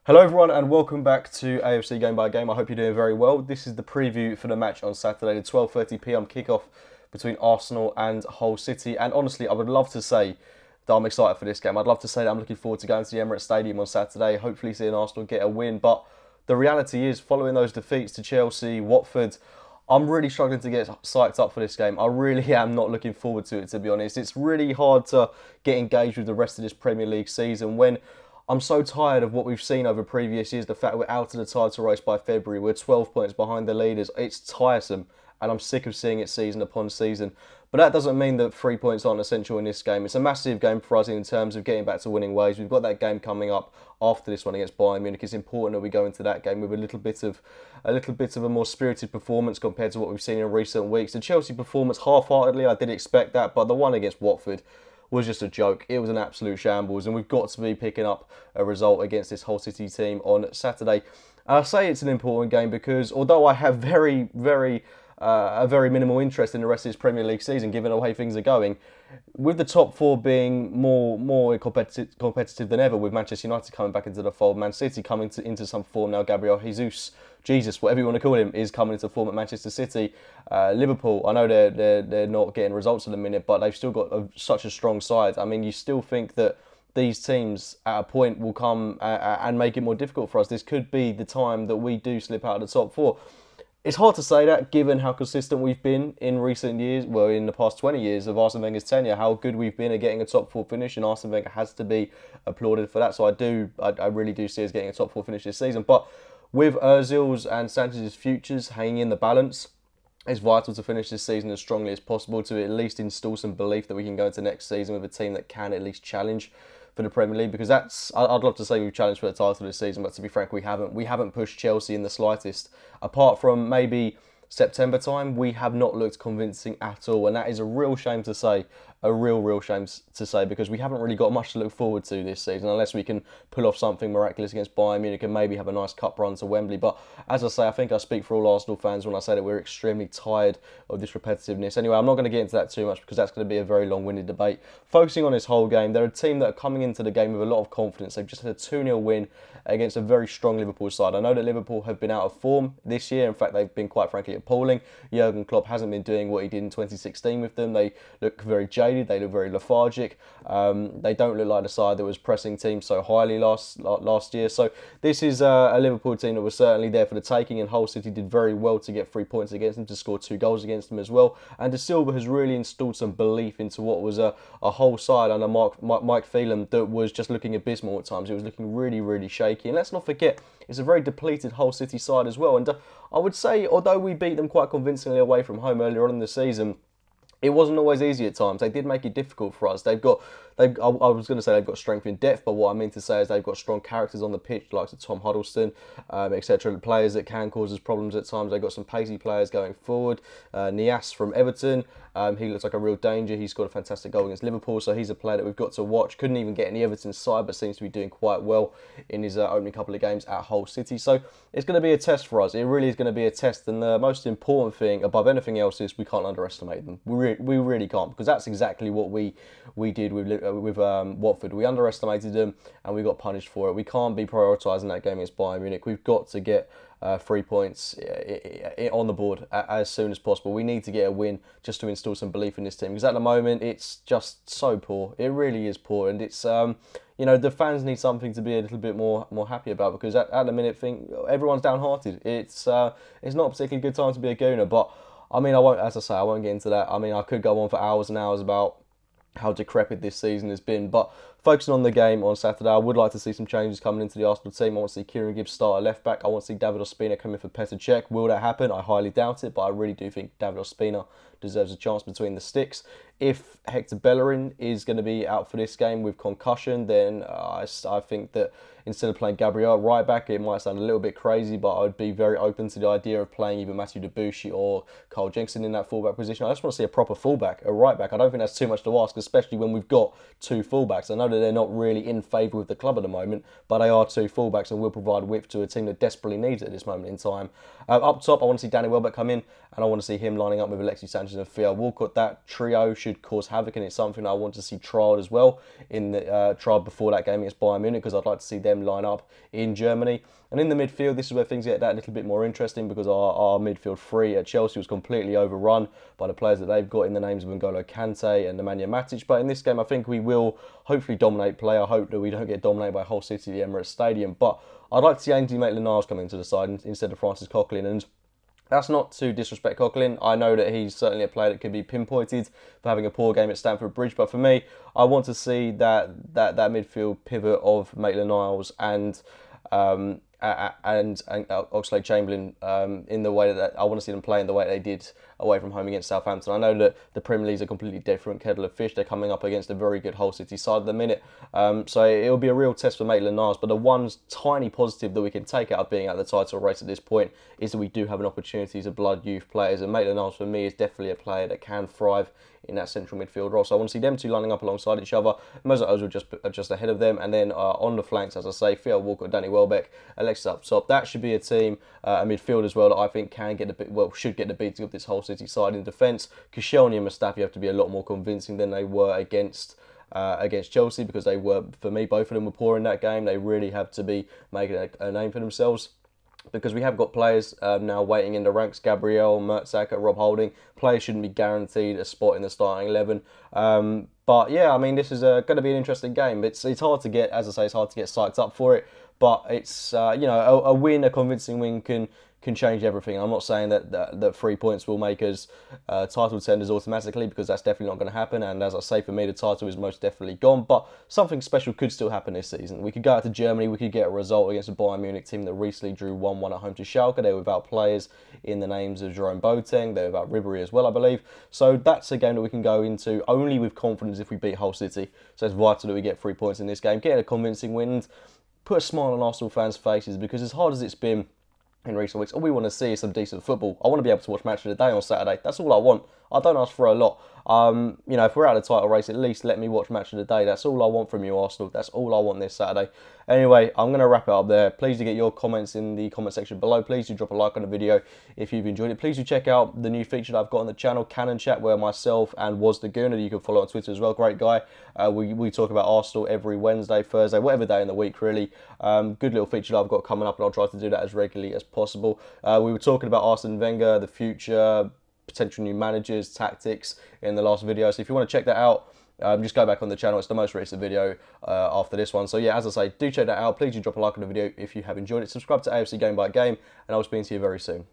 Hello everyone and welcome back to AFC Game by Game. I hope you're doing very well. This is the preview for the match on Saturday, the 12:30 p.m. kickoff between Arsenal and Hull City. And honestly, I would love to say that I'm excited for this game. I'd love to say that I'm looking forward to going to the Emirates Stadium on Saturday, hopefully seeing Arsenal get a win. But the reality is, following those defeats to Chelsea, Watford, I'm really struggling to get psyched up for this game. I really am not looking forward to it, to be honest. It's really hard to get engaged with the rest of this Premier League season when I'm so tired of what we've seen over previous years. The fact we're out of the title race by February, we're 12 points behind the leaders. It's tiresome, and I'm sick of seeing it season upon season. But that doesn't mean that 3 points aren't essential in this game. It's a massive game for us in terms of getting back to winning ways. We've got that game coming up after this one against Bayern Munich. It's important that we go into that game with a little bit of a more spirited performance compared to what we've seen in recent weeks. The Chelsea performance, half-heartedly, I did expect that, but the one against Watford was just a joke. It was an absolute shambles, and we've got to be picking up a result against this Hull City team on Saturday. I say it's an important game because although I have a very minimal interest in the rest of this Premier League season, given the way things are going, with the top four being more competitive than ever, with Manchester United coming back into the fold, Man City coming into some form now, Gabriel Jesus, whatever you want to call him, is coming into form at Manchester City. Liverpool, I know they're not getting results at the minute, but they've still got such a strong side. I mean, you still think that these teams at a point will come and make it more difficult for us. This could be the time that we do slip out of the top four. It's hard to say that, given how consistent we've been in recent years, well, in the past 20 years of Arsene Wenger's tenure, how good we've been at getting a top four finish, and Arsene Wenger has to be applauded for that. So I really do see us getting a top four finish this season. But with Ozil's and Sanchez's futures hanging in the balance, it's vital to finish this season as strongly as possible to at least instill some belief that we can go into next season with a team that can at least challenge for the Premier League, because I'd love to say we've challenged for the title this season, but to be frank, we haven't. We haven't pushed Chelsea in the slightest. Apart from maybe September time, we have not looked convincing at all, and that is a real shame to say. A real shame to say, because we haven't really got much to look forward to this season unless we can pull off something miraculous against Bayern Munich and maybe have a nice cup run to Wembley. But as I say, I think I speak for all Arsenal fans when I say that we're extremely tired of this repetitiveness. Anyway, I'm not going to get into that too much because that's going to be a very long-winded debate. Focusing on this whole game, they're a team that are coming into the game with a lot of confidence. They've just had a 2-0 win against a very strong Liverpool side. I know that Liverpool have been out of form this year. In fact, they've been quite frankly appalling. Jurgen Klopp hasn't been doing what he did in 2016 with them. They look very jaded. They look very lethargic. They don't look like the side that was pressing teams so highly last year. So this is a Liverpool team that was certainly there for the taking, and Hull City did very well to get 3 points against them, to score 2 goals against them as well. And De Silva has really installed some belief into what was a whole side under Mike Phelan that was just looking abysmal at times. It was looking really shaky. And let's not forget, it's a very depleted Hull City side as well. And I would say, although we beat them quite convincingly away from home earlier on in the season, it wasn't always easy at times. They did make it difficult for us. I was going to say they've got strength in depth, but what I mean to say is they've got strong characters on the pitch, like Tom Huddleston, etc. Players that can cause us problems at times. They've got some pacey players going forward. Niasse from Everton, he looks like a real danger. He scored a fantastic goal against Liverpool, so he's a player that we've got to watch. Couldn't even get in the Everton side, but seems to be doing quite well in his opening couple of games at Hull City. So it's going to be a test for us. It really is going to be a test, and the most important thing above anything else is we can't underestimate them. We really can't, because that's exactly what we did with Watford. We underestimated them and we got punished for it. We can't be prioritising that game against Bayern Munich. We've got to get 3 points on the board as soon as possible. We need to get a win just to install some belief in this team, because at the moment it's just so poor. It really is poor, and it's the fans need something to be a little bit more happy about, because at the minute everyone's downhearted. It's not a particularly good time to be a Gooner, but I mean, I won't get into that. I mean, I could go on for hours and hours about how decrepit this season has been, but focusing on the game on Saturday, I would like to see some changes coming into the Arsenal team. I want to see Kieran Gibbs start at left back. I want to see David Ospina come in for Petr Cech. Will that happen? I highly doubt it, but I really do think David Ospina deserves a chance between the sticks. If Hector Bellerin is going to be out for this game with concussion, then I think that instead of playing Gabriel right back, it might sound a little bit crazy, but I would be very open to the idea of playing either Matthew Debuchy or Carl Jenkinson in that fullback position. I just want to see a proper fullback, a right back. I don't think that's too much to ask, especially when we've got 2 fullbacks. I know that they're not really in favour with the club at the moment, but they are 2 fullbacks and will provide width to a team that desperately needs it at this moment in time. Up top, I want to see Danny Welbeck come in, and I want to see him lining up with Alexis Sanchez and Theo Walcott. That trio should cause havoc, and it's something I want to see trialled as well in the trial before that game against Bayern Munich, because I'd like to see them them line up in Germany. And in the midfield, this is where things get that little bit more interesting, because our midfield three at Chelsea was completely overrun by the players that they've got in the names of N'Golo Kante and Nemanja Matic. But in this game, I think we will hopefully dominate play. I hope that we don't get dominated by Hull City, the Emirates Stadium. But I'd like to see Ainsley Maitland-Niles come into the side instead of Francis Coquelin. And that's not to disrespect Coquelin. I know that he's certainly a player that could be pinpointed for having a poor game at Stamford Bridge. But for me, I want to see that midfield pivot of Maitland-Niles and Oxlade-Chamberlain in the way that I want to see them play in the way they did away from home against Southampton. I know that the Premier League is a completely different kettle of fish. They're coming up against a very good Hull City side at the minute. So it'll be a real test for Maitland-Niles. But the one tiny positive that we can take out of being at the title race at this point is that we do have an opportunity to blood youth players. And Maitland-Niles, for me, is definitely a player that can thrive in that central midfield role. So I want to see them two lining up alongside each other. Mesut Ozil just ahead of them. And then on the flanks, as I say, Theo Walcott, Danny Welbeck, Alexis up top. That should be a team, a midfield as well, that I think should get the beating of this Hull City side in defence. Koscielny and Mustafi have to be a lot more convincing than they were against Chelsea, because they were, for me, both of them were poor in that game. They really have to be making a name for themselves, because we have got players now waiting in the ranks. Gabriel, Mertesacker, Rob Holding. Players shouldn't be guaranteed a spot in the starting 11. But yeah, I mean, this is going to be an interesting game. It's hard to get, as I say, it's hard to get psyched up for it. But it's a win, a convincing win can change everything. I'm not saying that 3 points will make us title contenders automatically, because that's definitely not going to happen. And as I say, for me, the title is most definitely gone. But something special could still happen this season. We could go out to Germany. We could get a result against a Bayern Munich team that recently drew 1-1 at home to Schalke. They were without players in the names of Jerome Boateng. They were without Ribéry as well, I believe. So that's a game that we can go into only with confidence if we beat Hull City. So it's vital that we get 3 points in this game, get a convincing win, and put a smile on Arsenal fans' faces, because as hard as it's been in recent weeks, all we want to see is some decent football. I want to be able to watch Match of the Day on Saturday. That's all I want. I don't ask for a lot. If we're out of the title race, at least let me watch Match of the Day. That's all I want from you, Arsenal. That's all I want this Saturday. Anyway, I'm going to wrap it up there. Please do get your comments in the comment section below. Please do drop a like on the video if you've enjoyed it. Please do check out the new feature that I've got on the channel, Cannon Chat, where myself and Was the Gooner, you can follow on Twitter as well, great guy. We talk about Arsenal every Wednesday, Thursday, whatever day in the week, really. Good little feature that I've got coming up, and I'll try to do that as regularly as possible. We were talking about Arsene Wenger, the future, potential new managers, tactics in the last video. So if you want to check that out, just go back on the channel. It's the most recent video after this one. So yeah, as I say, do check that out. Please do drop a like on the video if you have enjoyed it. Subscribe to AFC Game by Game, and I'll speak to you very soon.